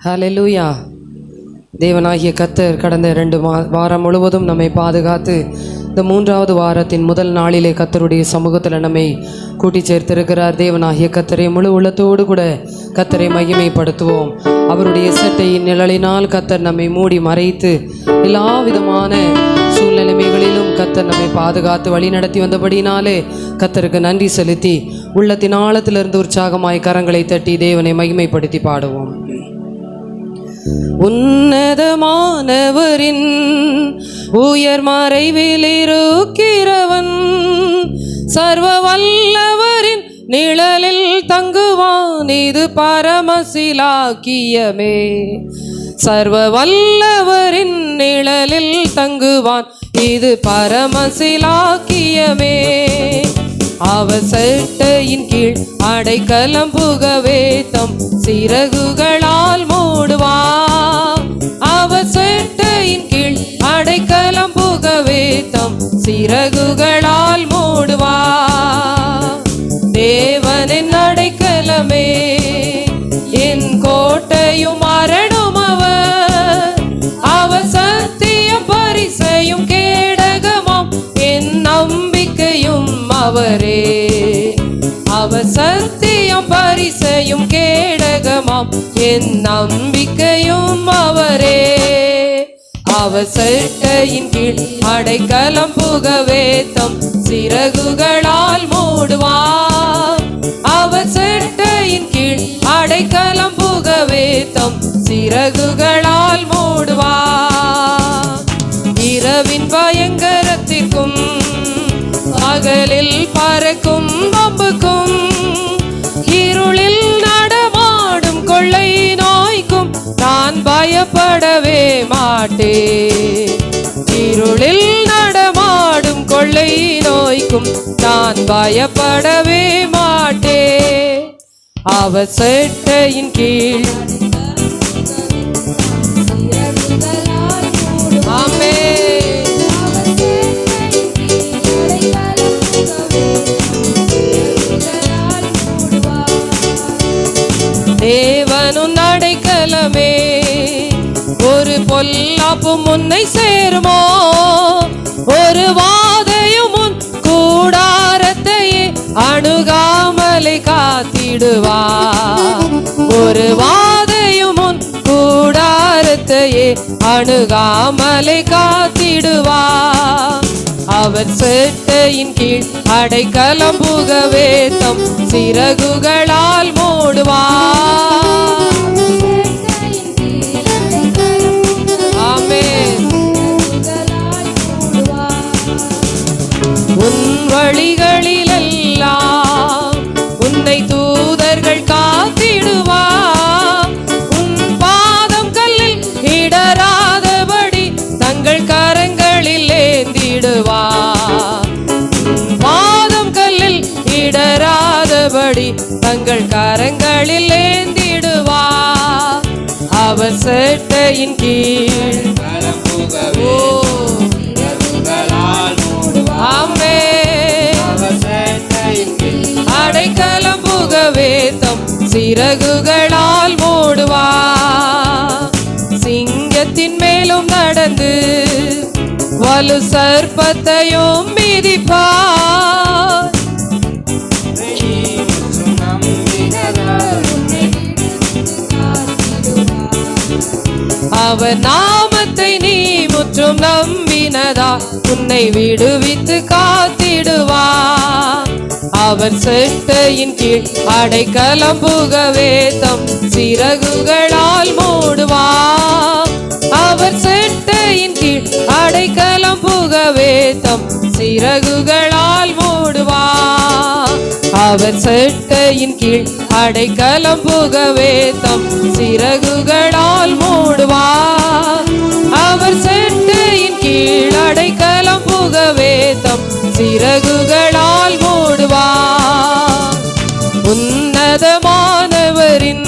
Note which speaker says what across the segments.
Speaker 1: ஹல்லேலூயா. தேவனாகிய கர்த்தர் கடந்த 2 வாரம் முழுவதும் நம்மை பாதுகாத்து இந்த 3வது வாரத்தின் முதல் நாளிலே கர்த்தருடைய சமூகத்தில் நம்மை கூட்டி சேர்த்திருக்கிறார். தேவனாகிய கர்த்தரை முழு உள்ளத்தோடு கூட கர்த்தரை மகிமைப்படுத்துவோம். அவருடைய செட்டையின் நிழலினால் கர்த்தர் நம்மை மூடி மறைத்து எல்லா விதமான சூழ்நிலைமைகளிலும் கர்த்தர் நம்மை பாதுகாத்து வழி நடத்தி வந்தபடினாலே கர்த்தருக்கு நன்றி செலுத்தி உள்ளத்தின் ஆழத்திலிருந்து உற்சாகமாய் கரங்களை தட்டி தேவனை மகிமைப்படுத்தி பாடுவோம். உன்னதமானவரின் உயர் மறைவில் இருக்கிறவன், சர்வ வல்லவரின் நிழலில் தங்குவான், இது பரமசிலாக்கியமே. சர்வ வல்லவரின் நிழலில் தங்குவான், இது பரமசிலாக்கியமே. அவர் செட்டையின் கீழ் அடைக்கலம் புகவே தம் சிறகுகளால் மூடுவார். அவர் செட்டையின் கீழ் அடைக்கலம் புகவே தம் சிறகுகளால் மூடுவார். தேவனின் அடைக்கலமே, என் கோட்டையும் அரணும் அவர். அவர் சத்திய பரிசையும் கேடகமாம், என் நம்பிக்கையும் அவரே. அவர் சத்தியம் பரிசையும் கேடகமாம், என் நம்பிக்கையும் அவரே. அவர் செட்டையின் கீழ் அடைக்கலம் புகவே தம் சிறகுகளால் மூடுவார். அவர் செட்டையின் கீழ் அடைக்கலம் புகவே தம் சிறகுகளால் மூடுவார். இரவின் பயங்கரத்திற்கும் பகலில் பறக்கும் பம்புக்கும், இருளில் நடமாடும் கொள்ளை நோய்க்கும் நான் பயப்படவே மாட்டேன். இருளில் நடமாடும் கொள்ளை நோய்க்கும் நான் பயப்படவே மாட்டேன். அவர் செட்டையின் கீழ் தேவனும் அடைக்கலமே, ஒரு பொல்லாப்பும் முன்னை சேருமோ. ஒரு வாதையும் முன் கூடாரத்தையே அணுகாமலை காத்திடுவார். ஒரு வாதையும் முன் கூடாரத்தையே அணுகாமலை காத்திடுவார். அவர் செட்டையின் கீழ் அடைக்கலம் புகவே தம் சிறகுகளால் மூடுவார். ஆமென். உன் வழிகளிலெல்லாம் உன்னை தூதர்கள் காத்திடுவார். உன் பாதம் கல்லில் இடராதபடி தங்கள் கரங்களில் ஏந்திடுவார். பாதம் கல்லில் இடராதபடி தங்கள் கரங்களில் ஏந்திடுவார். அவர் செட்டையின் கீழ் அடைக்கலம் புகவே தம் சிறகுகளால் மூடுவார். சிங்கத்தின் மேலும் நடந்து வலு சர்ப்பத்தையும் மிதிப்பார். அவர் நாமத்தை நீ முற்றும் நம்பினதா உன்னை விடுவித்து காத்திடுவார். அவர் செட்டையின் கீழ் அடைக்கலம் புகவே தம் சிறகுகளால் மூடுவார். அவர் செட்டையின் கீழ் அடைக்கலம் புகவே தம் சிறகுகளால் மூடுவார். அவர் செட்டையின் கீழ் அடைக்கலம் புகவே தம் சிறகுகளால் மூடுவார். அவர் செட்டையின் கீழ் அடைக்கலம் புகவே தம் சிறகுகளால் மூடுவார். உன்னதமானவரின்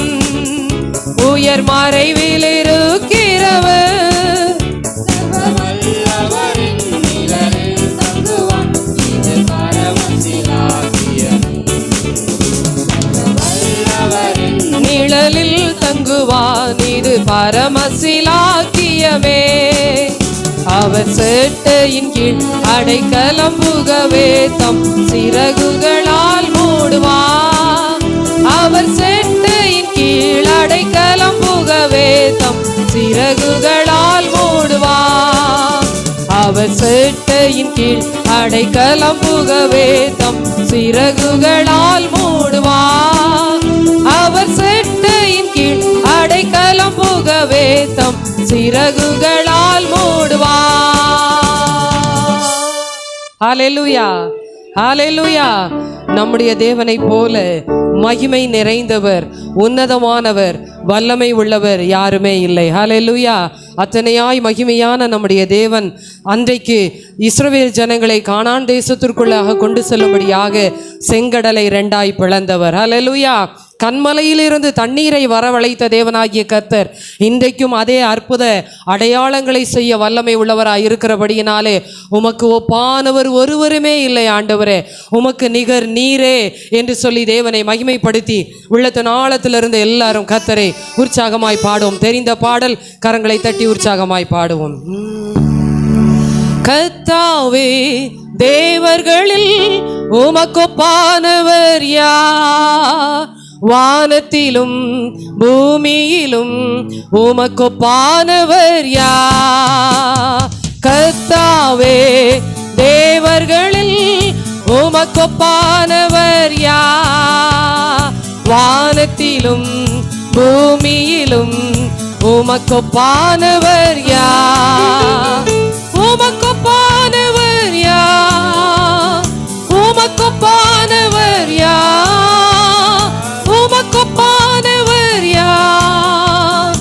Speaker 1: உயர் மறைவில் இருக்கிறவர், நிழலில் தங்குவான், இது பரமசிலாக்கியமே. அவர் சேட்டையின் கீழ் அடைக்கலம் புகவே தம் சிறகுகளால் மூடுவார். அவர் சேட்டையின் கீழ் அடைக்கலம் புகவே தம் சிறகுகளால் மூடுவார். அவர் சேட்டையின் கீழ் அடைக்கலம் புகவே தம் சிறகுகளால் மூடுவார். அவர் சேட்டையின் கீழ் அடைக்கலம் புகவே தம் சிறகுகளால் மூடுவார். ஹல்லேலூயா, ஹல்லேலூயா. நம்முடைய தேவனை போல மகிமை நிறைந்தவர், உன்னதமானவர், வல்லமை உள்ளவர் யாருமே இல்லை. ஹல்லேலூயா. அத்தனையாய் மகிமையான நம்முடைய தேவன் அன்றைக்கு இஸ்ரவேல் ஜனங்களை கானான் தேசத்திற்குள்ளாக கொண்டு செல்லும்படியாக செங்கடலை இரண்டாய் பிளந்தவர். ஹல்லேலூயா. கண்மலையிலிருந்து தண்ணீரை வரவழைத்த தேவனாகிய கர்த்தர் இன்றைக்கும் அதே அற்புத அடையாளங்களை செய்ய வல்லமை உள்ளவராய் இருக்கிறபடியினாலே உமக்கு ஒப்பானவர் ஒருவருமே இல்லை ஆண்டவரே, உமக்கு நிகர் நீரே என்று சொல்லி தேவனை மகிமைப்படுத்தி உள்ளத்தின் ஆழத்திலிருந்து எல்லாரும் கர்த்தரை உற்சாகமாய் பாடுவோம். தெரிந்த பாடல் கரங்களை தட்டி உற்சாகமாய் பாடுவோம். கர்த்தாவே, தேவர்களில் உமக்கொப்பானவர் யார்? வானத்திலும் பூமியிலும் உமக்கொப்பானவர் யார்? கர்த்தாவே, தேவர்களில் உமக்கொப்பானவர் யார்? வானத்திலும் பூமியிலும் உமக்கொப்பானவர் யார்? உமக்கொப்பானவர் யார்? உமக்கொப்பானவர் யார்? உமக்கொப்பானவர் யார்?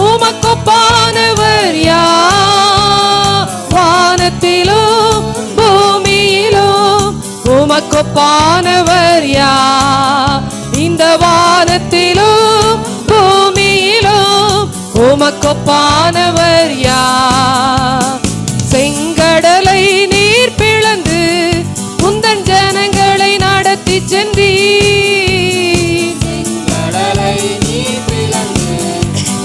Speaker 1: உமக்கொப்பானவர் யார்? வானத்திலும் பூமியிலும் உமக்கொப்பானவர் யார்? இந்த வானத்திலும் பூமியிலும் உமக்கொப்பானவர் யார்? செங்கடலை நீர் பிளந்து உந்தன் ஜனங்களை நடத்தி சென்றீர்.
Speaker 2: செங்கடலை நீர் பிளந்து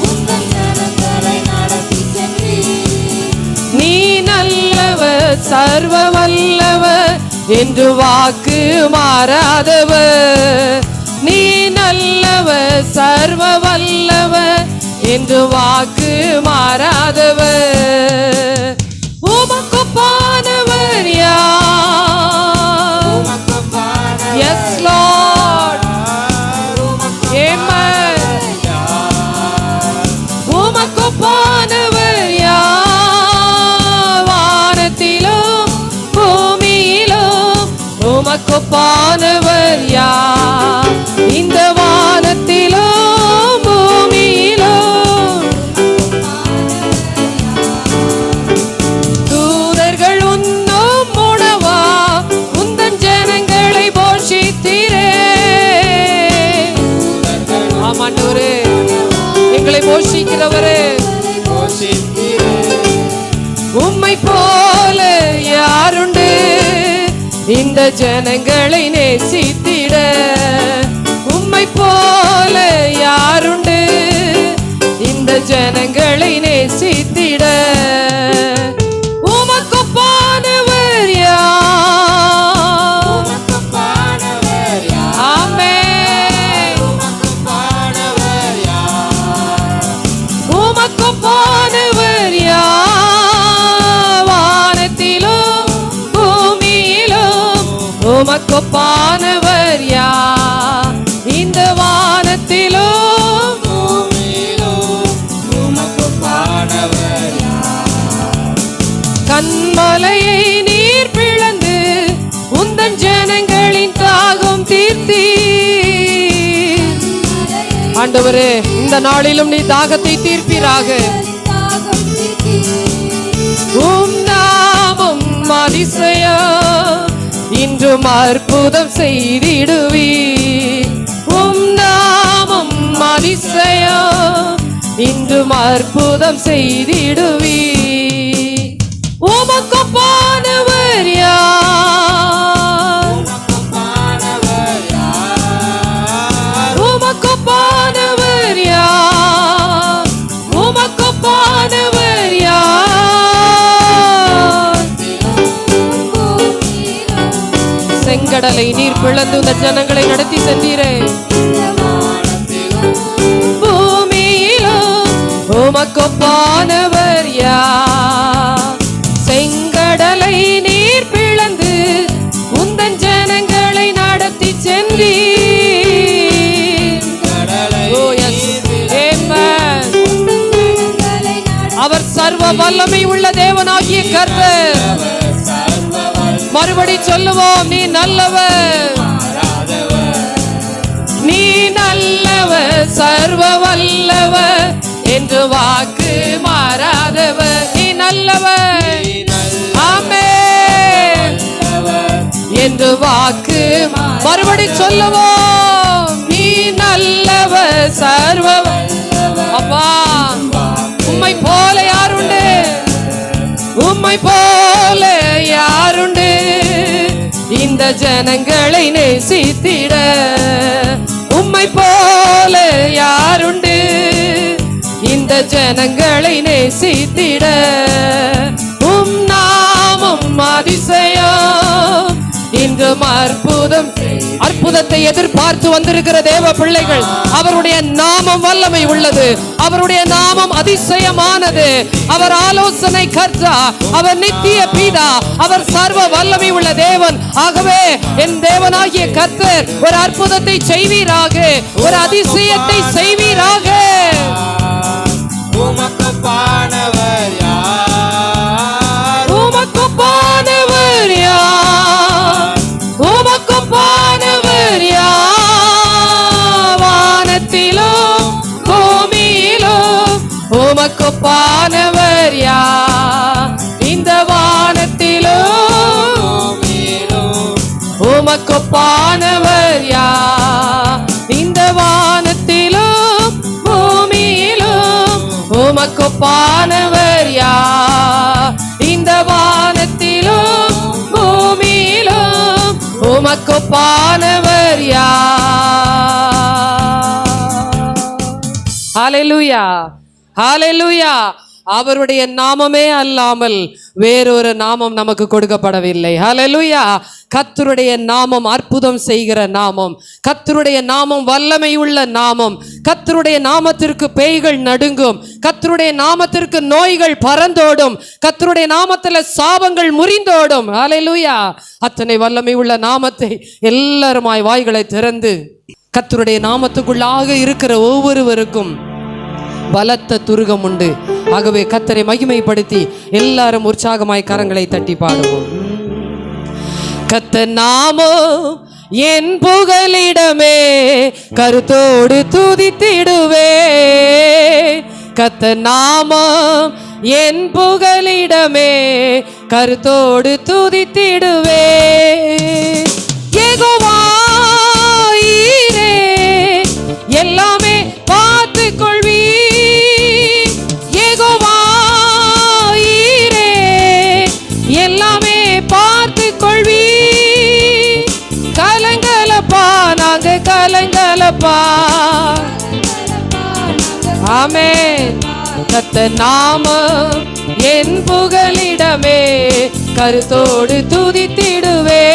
Speaker 2: உந்தன் ஜனங்களை நடத்தி சென்றீர்.
Speaker 1: நீ நல்லவர், சர்வ வல்லவர் என்று வாக்கு மாறாதவர். நீ நல்லவர், சர்வ வல்லவர் என்று வாக்கு மாறாதவர். உமக்கொப்பானவர் யார்?
Speaker 2: உமக்கொப்பானவர்
Speaker 1: Yes Lord, Amen. உமக்கொப்பானவர் யார்? வானத்திலும் பூமியிலும் உமக்கொப்பானவர் யார்? இந்த வானத்திலும் பூமியிலும் தூதர்கள் உண்ணும் உணவா உந்தன் ஜனங்களை போஷித்தீரே. ஆமாண்டவரே, எங்களை போஷிக்கிறவரே, உம்மை போல யாருண்டு இந்த ஜனங்களை நேசித்திட? உம்மை போல யாருண்டு இந்த ஜனங்களை நேசித்திட? உமக்கொப்பானவர் யார்?
Speaker 2: உமக்கொப்பானவர் யார்?
Speaker 1: ஆமென்.
Speaker 2: உமக்கொப்பானவர் யார்?
Speaker 1: உமக்கொப்பானவர் யார்? வானத்திலும் பூமியிலும் உமக்கொப்பானவர் யார்? இந்த வானத்திலும்
Speaker 2: பூமியிலும் உமக்கொப்பானவர் யார்?
Speaker 1: கண்மலையை நீர் பிளந்து உந்தன் ஜனங்களின் தாகம் தீர்த்தீர். ஆண்டவரே, இந்த நாளிலும் நீ தாகத்தை தீர்ப்பீராக. உம் நாமம் அதிசயம் இன்றும் அற்புதம் செய்திடுவீர். உம் நாமம் அதிசயம் இன்றும் அற்புதம் செய்திடுவீர். உமக்கொப்பானவர் யார்?
Speaker 2: உமக்கொப்பானவர் யார்?
Speaker 1: உமக்கொப்பானவர் யார்? செங்கடலை நீர் பிளந்து இந்த ஜனங்களை நடத்தி சென்றீரே. பூமியிலும் உமக்கொப்பானவர் யார்? செங்கடலை நீர் பிளந்து உந்தன் ஜனங்களை நடத்தி சென்றீர். Oh, yes. Amen. அவர் சர்வ வல்லமை உள்ள தேவனாகிய கர்த்தர். மறுபடி சொல்லுவோம், நீ நல்லவர், நீ நல்லவர், சர்வ வல்லவர் என்று வாக்கு மாறாதவர். நீ நல்லவர், ஆமென் என்று வாக்கு. மறுபடி சொல்லுவோம், நீ நல்லவர், சர்வ. அப்பா, உம்மை போல யாருண்டு? உம்மை போல யாருண்டு? இந்த ஜனங்களை நேசித்திட உம்மை போல யாருண்டு? இந்த ஜனங்களை நேசித்திட உம் நாமம் அதிசயம். இன்றும் அற்புதத்தை எதிர்பார்த்து வந்திருக்கிற தேவ பிள்ளைகள், அவருடைய நாமம் வல்லமை உள்ளது, அவருடைய நாமம் அதிசயமானது. அவர் ஆலோசனை கர்த்தா, அவர் நித்திய பிதா, அவர் சர்வ வல்லமை உள்ள தேவன். ஆகவே என் தேவனாகிய கர்த்தர் ஒரு அற்புதத்தை செய்வீராக, ஒரு அதிசயத்தை செய்வீராக.
Speaker 2: உமக்கொப்பானவர் யார்?
Speaker 1: உமக்கொப்பானவர் யார்? உமக்கொப்பானவர் யார்? வானத்திலும் பூமியிலும் உமக்கொப்பானவர் யார்? இந்த வானத்திலும் பூமியிலும் உமக்கொப்பானவர் யார்? இந்த வானத்திலும் பூமியிலும் உமக்கொப்பானவர் யார்? இந்த வானத்திலும் பூமியிலும் உமக்கொப்பானவர் யார்? ஹல்லேலூயா, ஹல்லேலூயா. அவருடைய நாமமே அல்லாமல் வேறொரு நாமம் நமக்கு கொடுக்கப்படவில்லை. ஹல்லேலூயா. கர்த்தருடைய நாமம் அற்புதம் செய்கிற நாமம், கர்த்தருடைய நாமம் வல்லமை உள்ள நாமம். கர்த்தருடைய நாமத்திற்கு பேய்கள் நடுங்கும், கர்த்தருடைய நாமத்திற்கு நோய்கள் பறந்தோடும், கர்த்தருடைய நாமத்துல சாபங்கள் முறிந்தோடும். ஹல்லேலூயா. அத்தனை வல்லமை உள்ள நாமத்தை எல்லாருமாய் வாய்களை திறந்து கர்த்தருடைய நாமத்துக்குள்ளாக இருக்கிற ஒவ்வொருவருக்கும் பலத்த துருகம் உண்டு. ஆகவே கர்த்தரை மகிமைப்படுத்தி எல்லாரும் உற்சாகமாய் கரங்களை தட்டி பாடுவோம். கர்த்தர் நாமம் என் புகலிடமே, கருத்தோடு துதித்திடுவே. கர்த்தர் நாமம் என் புகலிடமே, கருத்தோடு துதித்திடுவே. யெகோவா ஈரே, எல்லாமே பார்த்து கொள்வீ. யெகோவா ஈரே, எல்லாமே பார்த்து கொள்வீ. கலங்கலப்பா, நாங்க கலங்கலப்பா. ஆமென். கர்த்தர் நாமம் என் புகலிடமே, கருத்தோடு துதித்திடுவே.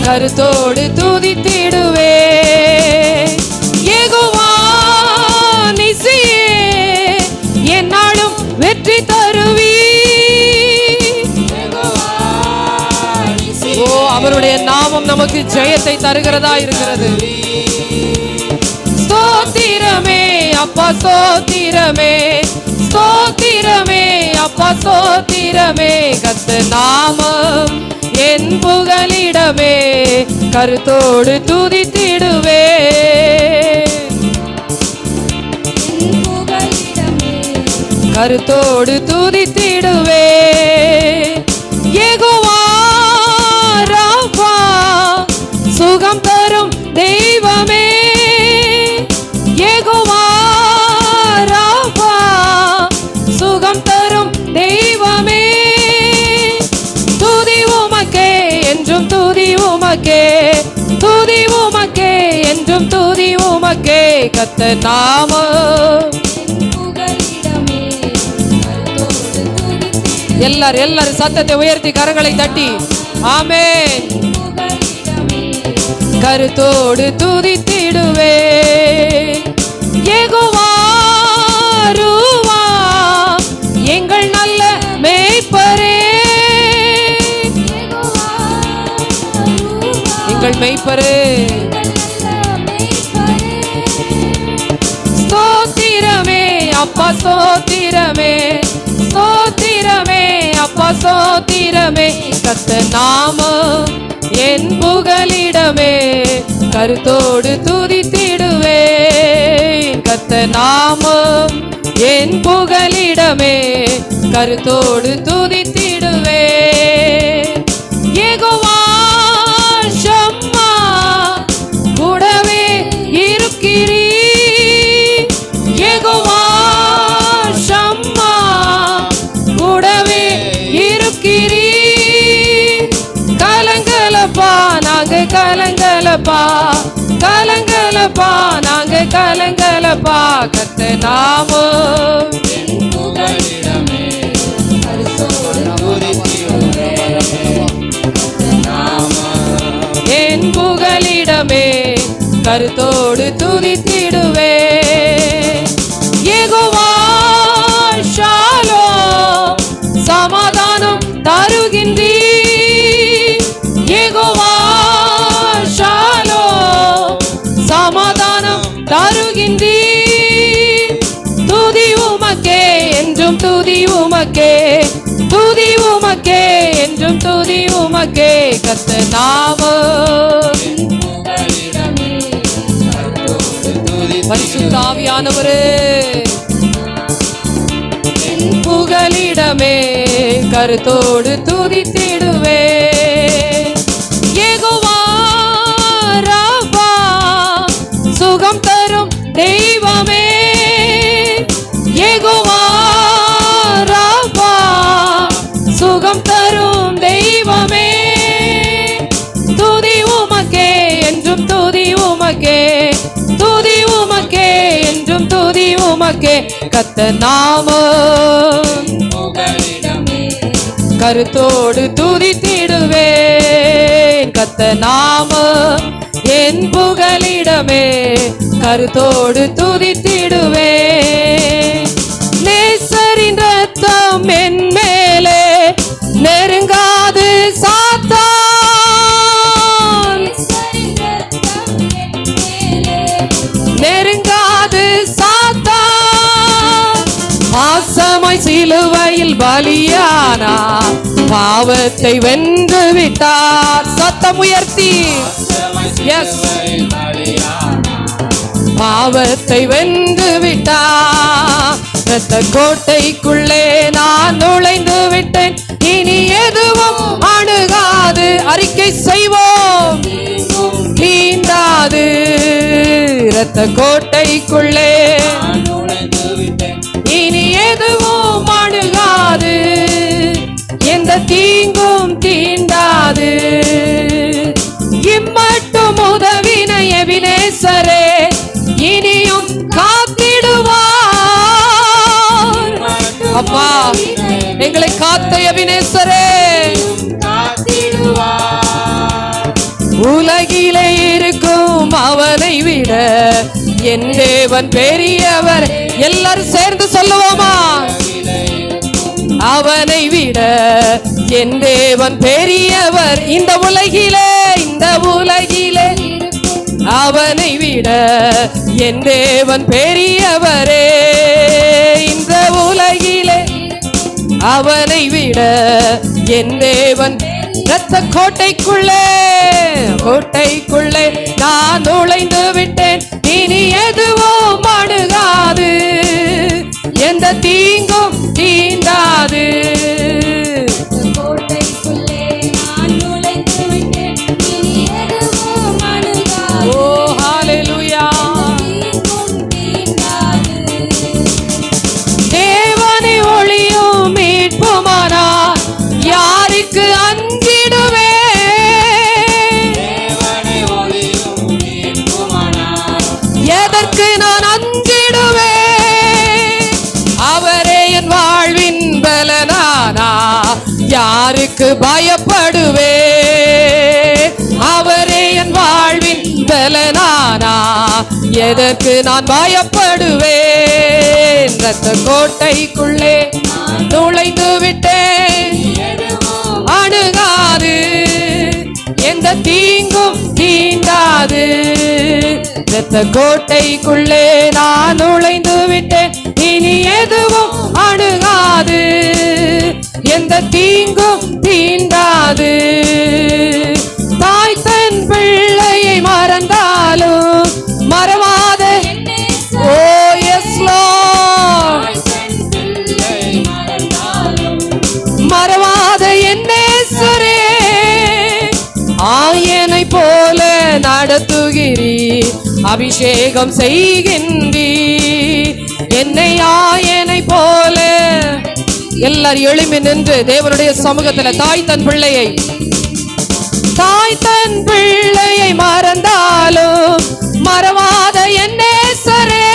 Speaker 1: கருத்தோடு துதித்திடுவே. யெகோவா நிசியே, என்னாலும் வெற்றி தருவீ. ஓ, அவருடைய நாமம் நமக்கு ஜெயத்தை தருகிறதா இருக்கிறது. ஸ்தோத்திரமே அப்பா, ஸ்தோத்திரமே, ஸ்தோத்திரமே அப்பா, ஸ்தோத்திரமே. கர்த்தர் நாமம் என் புகலிடமே, கருத்தோடு துதித்திடுவே. கருத்தோடு துதித்திடுவே. யெகோவா ராபா, சுகம் தரும் தெய்வமே. யெகோவா ராபா, சுகம் தரும் தெய்வமே. துதி உமக்கே என்றும் துதி உமக்கே, துதி உமக்கே என்றும் துதி உமக்கே. கர்த்தர் நாமம் எல்லாரும் சத்தத்தை உயர்த்தி கரங்களை தட்டி ஆமென். கருத்தோடு துதித்திடுவே யெகோவா ரூவா எங்கள் நல்ல மேய்ப்பரே, எங்கள் மேய்ப்பரே. ஸ்தோத்திரமே அப்பா ஸ்தோத்திரமே, ஸ்தோத்திரமே அப்பா ஸ்தோத்திரமே. கர்த்தர் நாமம் என் புகலிடமே, கருத்தோடு துதித்திடுவே. கர்த்தர் நாமம் என் புகலிடமே, கருத்தோடு துதித்திடுவே. யெகோவா ஷம்மா கூடவே இருக்கிறீர், யெகோவா ஷம்மா கூடவே இருக்கிறீர். கலங்கலப்பா நாங்க கலங்கலப்பா, கலங்கலப்பா நாங்க கலங்கலப்பா. கர்த்தர் நாமம் என் புகலிடமே, கருத்தோடு துதித்திடுவே. யெகோவா ஷாலோம் சமாதானம் தருகின்றீர், யெகோவா ஷாலோம் சமாதானம் தருகின்றீர். துதி உமக்கே என்றும் துதி உமக்கே, துதி உமக்கே என்றும் துதி உமக்கே. கர்த்தர் நாமம் பரிசுத்த ஆவியானவரே புகலிடமே, கருத்தோடு துதித்திடுவே. யெகோவா ராபா சுகம் தரும் தெய்வமே, யெகோவா ராபா சுகம் தரும் தெய்வமே. துதி உமக்கே என்றும் துதி உமக்கே, துதி உமக்கே என்றும் துதி உமக்கே. கர்த்தர் நாமம் கருத்தோடு துதித்திடுவே. கர்த்தர் நாமம் என் புகலிடமே, கருத்தோடு துதித்திடுவே. நேசரின் ரத்தம் என் மேலே நெருங்காது சாத்தான், நெருங்காது சாத்தான். பாசமாய் சிலுவையில் பலியானா பாவத்தை வென்று விட்டார். சத்தம் உயர்த்தி எஸ், பாவத்தை வென்று விட்டார். இரத்த கோட்டைக்குள்ளே நான் நுழைந்து விட்டேன், இனி எதுவும் அணுகாது. அறிக்கை செய்வோம் தீண்டாது. இரத்த கோட்டைக்குள்ளே இனி எதுவும் அணுகாது, எந்த தீங்கும் தீண்டாது. இம்மட்டும் உதவின எபினேசரே இனியும் காத்திடுவார். அப்பா எங்களை காத்த எபினேசரே உலகிலே இருக்கும் அவனை விட என் தேவன் பெரியவர். எல்லாரும் சேர்ந்து சொல்லுவோமா? அவனை விட என் தேவன் பெரியவர். இந்த உலகிலே, இந்த உலகிலே அவனை விட என் தேவன் பெரியவரே. இந்த உலகிலே அவனை விட என் தேவன். இரத்த கோட்டைக்குள்ளே, கோட்டைக்குள்ளே நான் நுழைந்து விட்டேன், இனி எதுவும் அணுகாது, எந்த தீங்கும் தீண்டாது.
Speaker 3: கோட்டைக்குள்ளே நான் நுழைந்து விட்டேன், இனி எதுவும் அணுகாது.
Speaker 1: ஓ ஹalleluya.
Speaker 3: தீங்கும் தீண்டாது.
Speaker 1: தேவனை ஒளியும் மீட்புமானார் யாருக்கு அஞ்சிடுவே? எதற்கு நான் யாருக்கு பயப்படுவே? அவரே என் வாழ்வின் பலனானா, எதற்கு நான் பயப்படுவேன்? இரத்த கோட்டைக்குள்ளே நுழைந்து விட்டேன், அணுகாது எந்த தீங்கும் தீண்டாது. இரத்த கோட்டைக்குள்ளே நான் நுழைந்து விட்டேன், இனி எதுவும் அணுகாது எந்த தீங்கும் தீண்டாது. தாய் தன் பிள்ளையை மறந்தாலும் மறவாத, ஓ எஸ் லார்ட், மறவாத என்னேசரே, ஆயனை போல நடத்துகிறீ, அபிஷேகம் செய்கின்றீ என்னை ஆயனை போல. எல்லாரும் எழும்பி நின்று தேவனுடைய சமூகத்துல தாய் தன் பிள்ளையை மறந்தாலும் மறவாத என்னேசரே,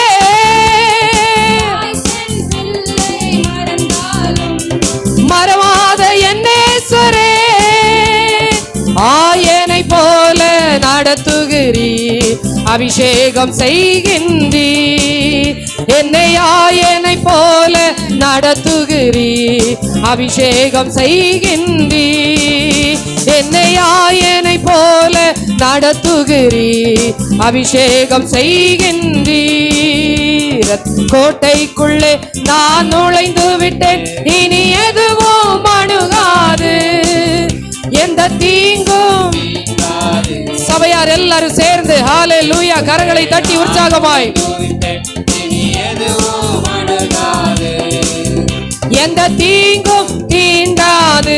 Speaker 1: மறவாத என்னேசரே, ஆயனை போல நடத்துகிறீ, அபிஷேகம் செய்கின்றீ என்னை ஆயனை போல நடத்துகிறீ, அபிஷேகம் செய்கின்றீ என்னை ஆயனை போல நடத்துகிறீ, அபிஷேகம் செய்கின்றீ. கோட்டைக்குள்ளே நான் நுழைந்து விட்டேன், இனி எதுவும் அணுகாது எந்த தீங்கும். சபையார் எல்லாரும் சேர்ந்து ஹல்லேலூயா கரங்களை தட்டி உற்சாகமாய், எந்த தீங்கும் தீண்டாது.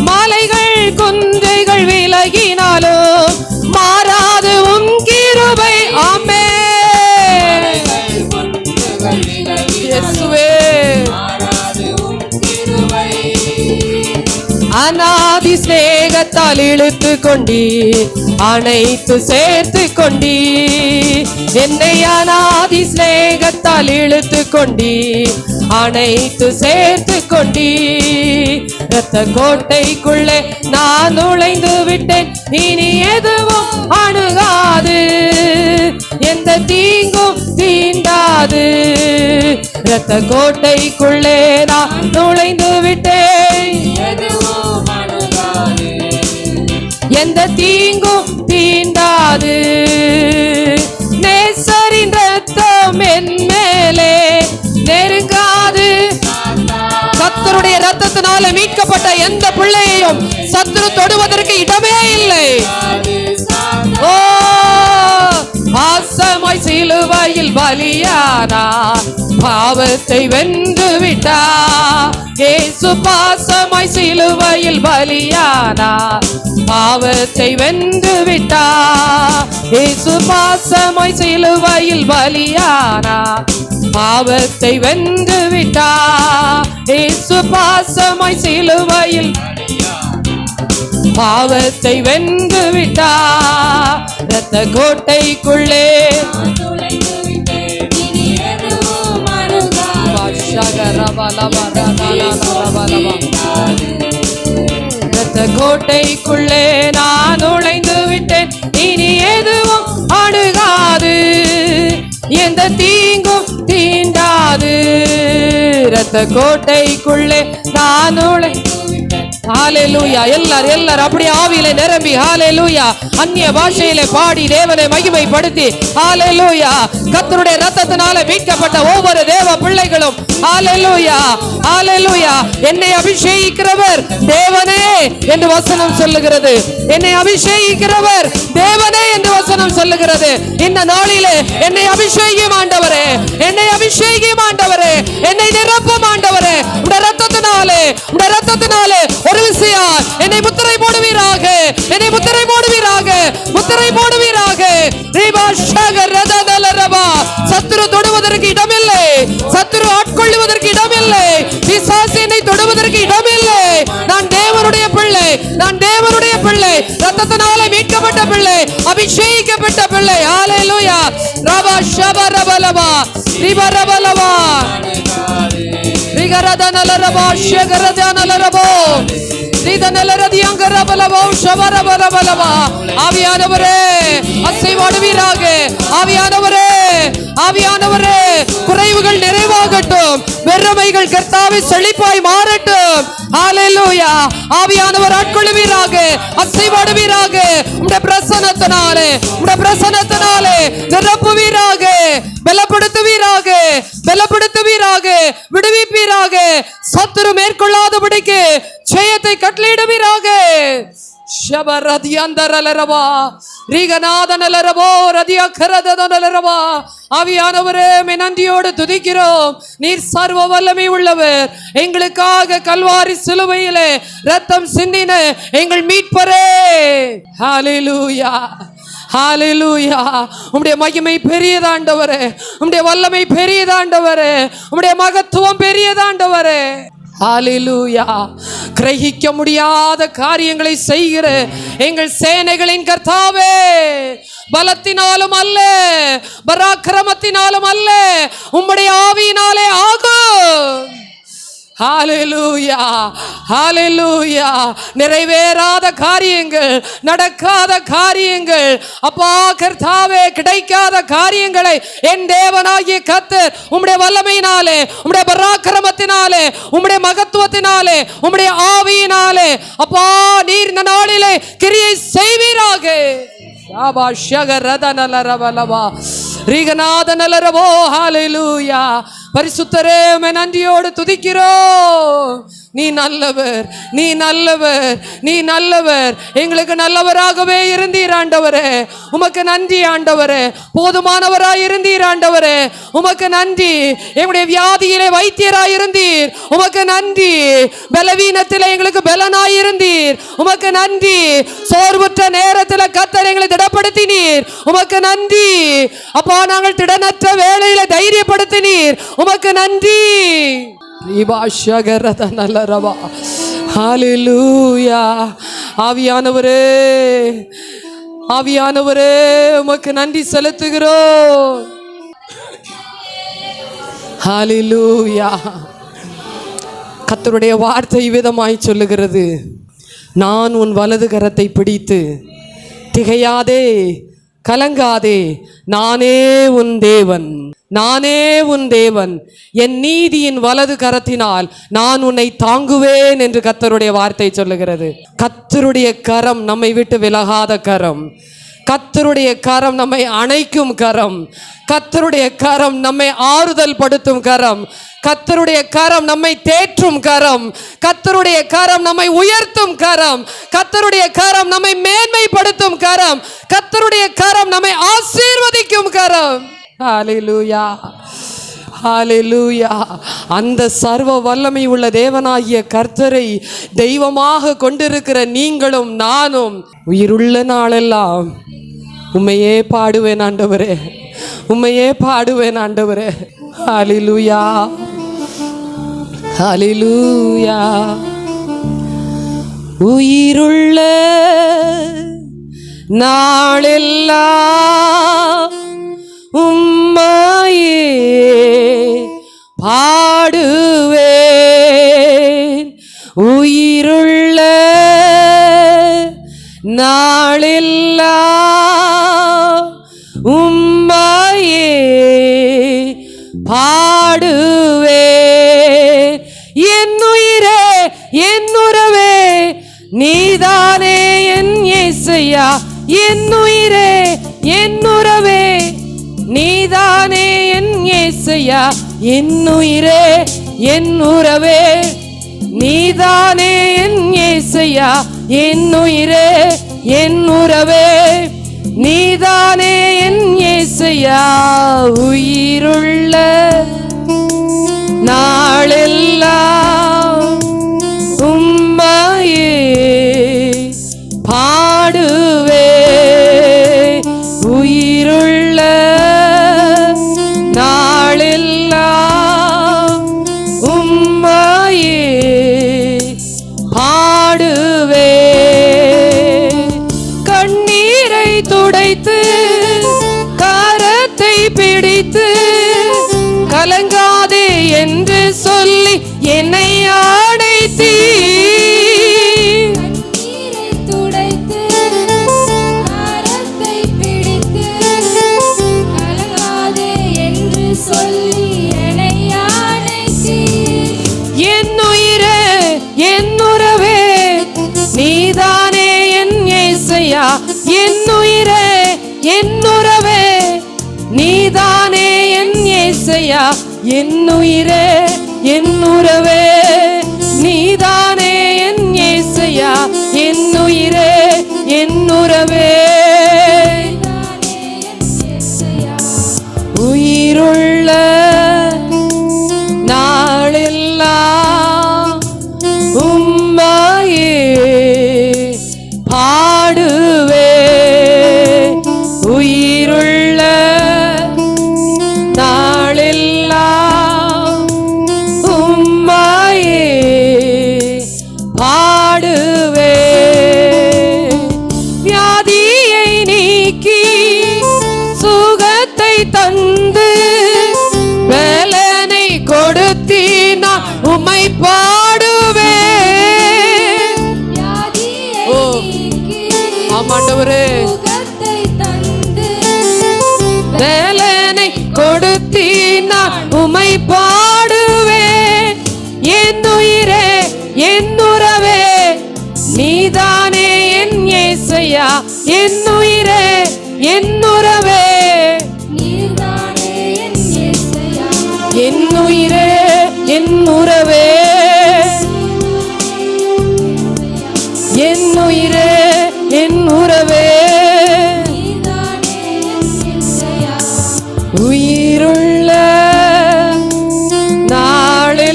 Speaker 1: மலைகள் குன்றுகள் விலகினாலும் மாறாது உம் கிருபை. ஆமென் இயேசுவே. அநாதி ஸ்நேகத்தால் இழுத்து கொண்டி அனைத்து சேர்த்து கொண்டி, என்னை அநாதி ஸ்நேகத்தால் இழுத்து கொண்டி அனைத்து சேர்த்து கொண்டி. இரத்த கோட்டைக்குள்ளே நான் நுழைந்து விட்டேன், இனி எதுவும் அணுகாது எந்த தீங்கும் தீண்டாது. இரத்த கோட்டைக்குள்ளே நான் நுழைந்து விட்டேன், எந்த தீங்கும் தீண்டாது. நேசரின் ரத்தம் என் மேலே நெருங்காது. கர்த்தருடைய ரத்தத்தினால மீட்கப்பட்ட எந்த பிள்ளையையும் சத்துரு தொடுவதற்கு இடமே இல்லை. ஓ பாசமாய் சிலுவையில் பலியானா, பாவத்தை வென்று விட்டா. இயேசு பாசமாய் சிலுவையில் பலியானா, பாவத்தை வென்று விட்டா. இயேசு பாசமாய் சிலுவையில் பலியானா, பாவத்தை வென்று விட்டா. இயேசு பாசமாய் சிலுவையில் பாவத்தை வென்று விட்டா. இரத்த கோட்டைக்குள்ளே இரத்த கோட்டைக்குள்ளே நான் நுழைந்து விட்டேன், இனி எதுவும் அணுகாது எந்த தீங்கும் தீண்டாது. இரத்த கோட்டைக்குள்ளே நான் நுழைந்து. ஹல்லேலூயா. எல்லாரும் அப்படியே ஆவியிலே நிரம்பி ஹல்லேலூயா அந்நிய பாஷையிலே பாடி தேவனை மகிமைப்படுத்தி ஹல்லேலூயா. கர்த்தருடைய இரத்தத்தினால மீட்கப்பட்ட ஒவ்வொரு தேவ பிள்ளைகளும் ஹல்லேலூயா ஹல்லேலூயா. என்னை அபிஷேகிக்கிறவர் தேவனே என்று வசனம் சொல்லுகிறது. என்னை அபிஷேகிக்கிறவர் தேவனே என்று வசனம் சொல்லுகிறது. இந்த நாளிலே என்னை அபிஷேகியும் ஆண்டவரே, என்னை அபிஷேகியும் ஆண்டவரே, என்னை நிரப்பும் ஆண்டவரே. உடைய இரத்தத்தினாலே, உடைய இரத்தத்தினாலே ஒரு விசையா என்னை முத்திரை போடுவீராக, என்னை முத்திரை போடுவீராக, முத்திரை போடுவீராக. சத்துரு தொடுவதற்கு இடமில்லை, சத்துரு ஆட்கொள்ளுவதற்கு இடமில்லை, பிசாசு என்னை தொடுவதற்கு இடமில்லை. நான் தேவனுடைய பிள்ளை, நான் தேவனுடைய பிள்ளை, இரத்தத்தினாலே மீட்கப்பட்ட பிள்ளை, அபிஷேகிக்கப்பட்ட பிள்ளை. ஹல்லேலூயா. ரபா ஷபா ரபலபா ரிபா ரபலபா. ரிகரதனலரபா ஷகரதனலரபோ ரிதனலரதியங்கரபலபோ ஷவரபலபலபா. ஆவியானவரே அசைவாடுவீராக. ஆவியானவரே, ஆவியானவரே, குறைவுகள் நிறைவாகட்டும், வெறுமைகள் கர்த்தாவே செழிப்பாய் மாறட்டும். ஹalleluya. ஆவியானவர் ஆட்கொள்வீராக, அசைவாடுவீராக. உம்முடைய பிரசன்னத்தினாலே, உம்முடைய பிரசன்னத்தினாலே நிரப்புவீராக, பலப்படுத்துவீராக, பலப்படுத்துவீராக, விடுவிப்பீராக. சத்துரு மேற்கொள்ளாதபடிக்கு ஜெயத்தை கட்டளையிடுவீராக. ஷபரதியந்தரலரவா ரீகநாதனலரவோ ரதியக்கரதனலரவா. ஆவியானவரே, நன்றியோடு துதிக்கிறோம். நீர் சர்வ வல்லமை உள்ளவர். எங்களுக்காக கல்வாரி சிலுவையிலே ரத்தம் சிந்தின எங்கள் மீட்பரே. ஹalleluya, ஹalleluya. உம்முடைய மகிமை பெரியதாண்டவரே, உம்முடைய வல்லமை பெரியதாண்டவரே, உம்முடைய மகத்துவம் பெரியதாண்டவரே. ஹalleluya. கிரகிக்க முடியாத காரியங்களை செய்கிற எங்கள் சேனைகளின் கர்த்தாவே, பலத்தினாலும் அல்ல, பராக்கிரமத்தினாலும் அல்ல, உம்முடைய ஆவியினாலே ஆகும். ஹalleluya, ஹalleluya. நிறைவேறாத காரியங்கள், நடக்காத காரியங்கள், அப்பா கர்த்தாவே, கிடைக்காத காரியங்களை என் தேவனாகிய கர்த்தர் உம்முடைய வல்லமையினாலே, உம்முடைய பராக்கிரமத்தினாலே, உம்முடைய மகத்துவத்தினாலே, உம்முடைய ஆவியினாலே அப்பா நீர் இந்த நாளிலே கிரியை செய்வீராக. ஹalleluya. பரிசுத்தரே, நன்றியோடு துதிக்கிறோம். நீ நல்லவர், நீ நல்லவர், நீ நல்லவர். எங்களுக்கு நல்லவராகவே இருந்தீர் ஆண்டவரே. உமக்கு நன்றி ஆண்டவரே. போதுமானவராய் இருந்தீர் ஆண்டவரே. உமக்கு நன்றி. எங்களுடைய வியாதியிலே வைத்தியராய் இருந்தீர். உமக்கு நன்றி. பலவீனத்திலே எங்களுக்கு பலனாய் இருந்தீர். உமக்கு நன்றி. சோர்வுற்ற நேரத்தில் கர்த்தர் எங்களை திடப்படுத்தினீர். உமக்கு நன்றி. அப்பா, நாங்கள் திடனற்ற வேளையில தைரியப்படுத்தினீர். உமக்கு நன்றி. ஹalleluya. ஆவியானவரே, ஆவியானவரே, உமக்கு நன்றி செலுத்துகிறோம். ஹalleluya. கர்த்தருடைய வார்த்தை விதமாய் சொல்லுகிறது, நான் உன் வலது கரத்தை பிடித்து திகையாதே, கலங்காதே, நானே உன் தேவன், நானே உன் தேவன், என் நீதியின் வலது கரத்தினால் நான் உன்னை தாங்குவேன் என்று கர்த்தருடைய வார்த்தை சொல்லுகிறது. கர்த்தருடைய கரம் நம்மை விட்டு விலகாத கரம். கர்த்தருடைய கரம் நம்மை அணைக்கும் கரம். கர்த்தருடைய கரம் நம்மை ஆறுதல் படுத்தும் கரம். கர்த்தருடைய கரம் நம்மை தேற்றும் கரம். கர்த்தருடைய கரம் நம்மை உயர்த்தும் கரம். கர்த்தருடைய கரம் நம்மை மேன்மைப்படுத்தும் கரம். கர்த்தருடைய கரம் நம்மை ஆசீர்வதிக்கும் கரம். ஹalleluya, ஹalleluya. அந்த சர்வ வல்லமை உள்ள தேவனாகிய கர்த்தரை தெய்வமாக கொண்டிருக்கிற நீங்களும் நானும் உயிருள்ள நாளெல்லாம் உம்மையே பாடுவேன் ஆண்டவரே, உம்மையே பாடுவேன் ஆண்டவரே. ஹalleluya, ஹalleluya. உயிருள்ள நாளெல்லாம் உம்மையே பாடுவேன். உயிருள்ள நாளெல்லாம் உம்மையே பாடுவேன். என் உயிரே, என் உறவே, நீதானே என் இயேசையா. என் உயிரே, என் உறவே, நீதானே என் இயேசையா. என் உயிரே, என் உறவே, நீதானே என் இயேசையா. என் உயிரே, என் உறவே, நீதானே என் இயேசையா. உயிருள்ள நாளெல்லாம் உம்மையே பாடுவே. உயிருள்ள நாளெல்லாம் உம்மையே பாடுவே. கண்ணீரை துடைத்து கரத்தை பிடித்து கலங்காதே என்று சொல்லி என்னை அணைத்தீர்.
Speaker 3: கண்ணீரை துடைத்து கரத்தை பிடித்து கலங்காதே என்று சொல்லி என்னை அணைத்தீர்.
Speaker 1: என் உயிரே என் உறவே நீதானே என் இயேசையா. என் உயிரே என் உறவே நீதானே என் இயேசையா. என் உயிரே என் உறவே நீதானே என் இயேசையா. என் உயிரே என் உறவே
Speaker 3: நீதானே என் இயேசையா.
Speaker 1: உயிருள்ள நாளெல்லாம் உம்மையே பாடுவே. உயிருள்ள நாளெல்லாம் உம்மையே பாடுவே. வியாதியை நீக்கி சுகத்தை தந்து வேலனை கொடுத்தீனா உம்மை பாடுவே.
Speaker 3: வியாதியை
Speaker 1: ஓ.
Speaker 3: நீக்கி
Speaker 1: ஆமாண்டவரே
Speaker 3: சுகத்தை தந்து
Speaker 1: வேலனை கொடுத்தீனா உம்மை பாடுவே. என் உயிரே என் உறவே நீதானே என் இயேசையா. என் உயிரே என் உறவே
Speaker 3: நீதானே என் இயேசையா.
Speaker 1: என் உயிரே என் உறவே என் உயிரே என் உறவே
Speaker 3: நீதானே என் இயேசையா.
Speaker 1: உயிருள்ள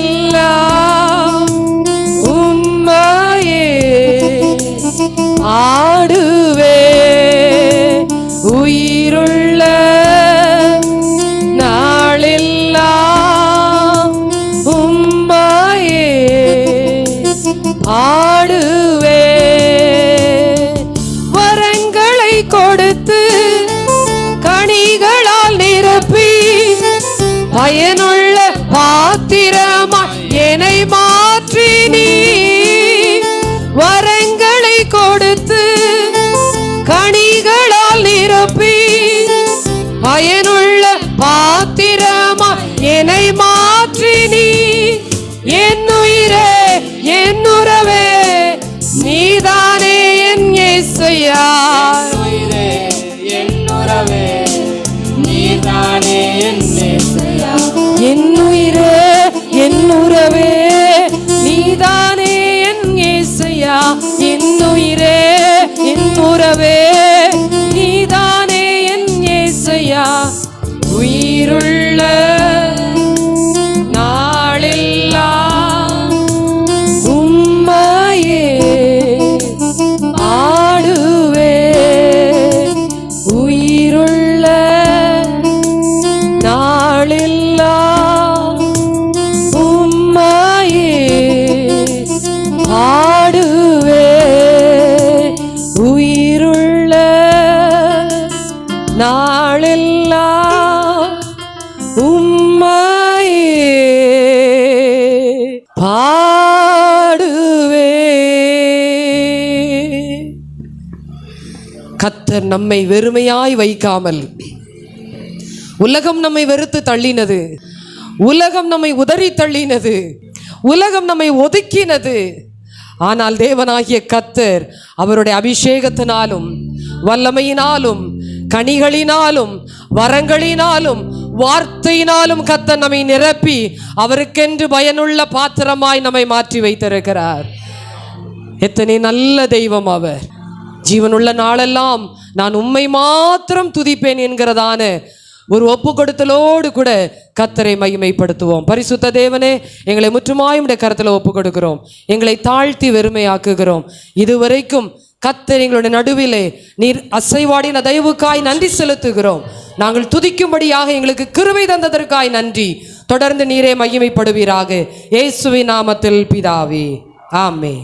Speaker 1: நாளெல்லாம் உம்மையே ஆடுவே. உயிருள்ள நாளெல்லாம் உம்மையே ஆடுவே. வரங்களை கொடுத்து கனிகளால் நிரப்பி பயனுள்ள பாத்திரமாய் என்னை மாற்றி நீ. வரங்களை கொடுத்து கனிகளால் நிரப்பி பயனுள்ள பாத்திரமாய் என்னை மாற்றி நீ. என் உயிரே என் உறவே நீதானே என் இயேசையா.
Speaker 2: உயிரே என் உறவே நீதானே என் இயேசையா.
Speaker 1: என் உயிரே என் உறவே நீதானே என் இயேசையா. என் உயிரே என் உறவே நீதானே என் இயேசையா. உயிருள்ள நாளெல்லாம் உம்மையே ஆடுவே. உயிருள்ள நாளெல்லாம் உம்மையே ஆடுவே. உயிருள்ள நாளெல்லாம் உம்மையே பாடுவே. கர்த்தர் நம்மை வெறுமையாய் வைக்காமல், உலகம் நம்மை வெறுத்து தள்ளினது, உலகம் நம்மை உதறி தள்ளினது, உலகம் நம்மை ஒதுக்கினது. ஆனால் தேவனாகிய கர்த்தர் அவருடைய அபிஷேகத்தினாலும் வல்லமையினாலும் கனிகளினாலும் வரங்களினாலும் வார்த்தையினாலும் கர்த்தர் நம்மை நிரப்பி அவருக்கென்று பயனுள்ள பாத்திரமாய் நம்மை மாற்றி வைத்திருக்கிறார். எத்தனை நல்ல தெய்வம் அவர். ஜீவனுள்ள நாளெல்லாம் நான் உம்மை மாத்திரம் துதிப்பேன் என்கிறதான ஒரு ஒப்பு கொடுத்தலோடு கூட கர்த்தரை மகிமைப்படுத்துவோம். பரிசுத்த தேவனே, எங்களை முற்றுமாயும் உடைய கரத்தில் ஒப்பு கொடுக்கிறோம். எங்களை தாழ்த்தி வெறுமையாக்குகிறோம். இதுவரைக்கும் கர்த்தர் எங்களுடைய நடுவிலே நீர் அசைவாடின தயவுக்காய் நன்றி செலுத்துகிறோம். நாங்கள் துதிக்கும்படியாக எங்களுக்கு கிருபை தந்ததற்காய் நன்றி. தொடர்ந்து நீரே மகிமைப்படுவீராக. இயேசுவின் நாமத்தில் பிதாவே, ஆமென்.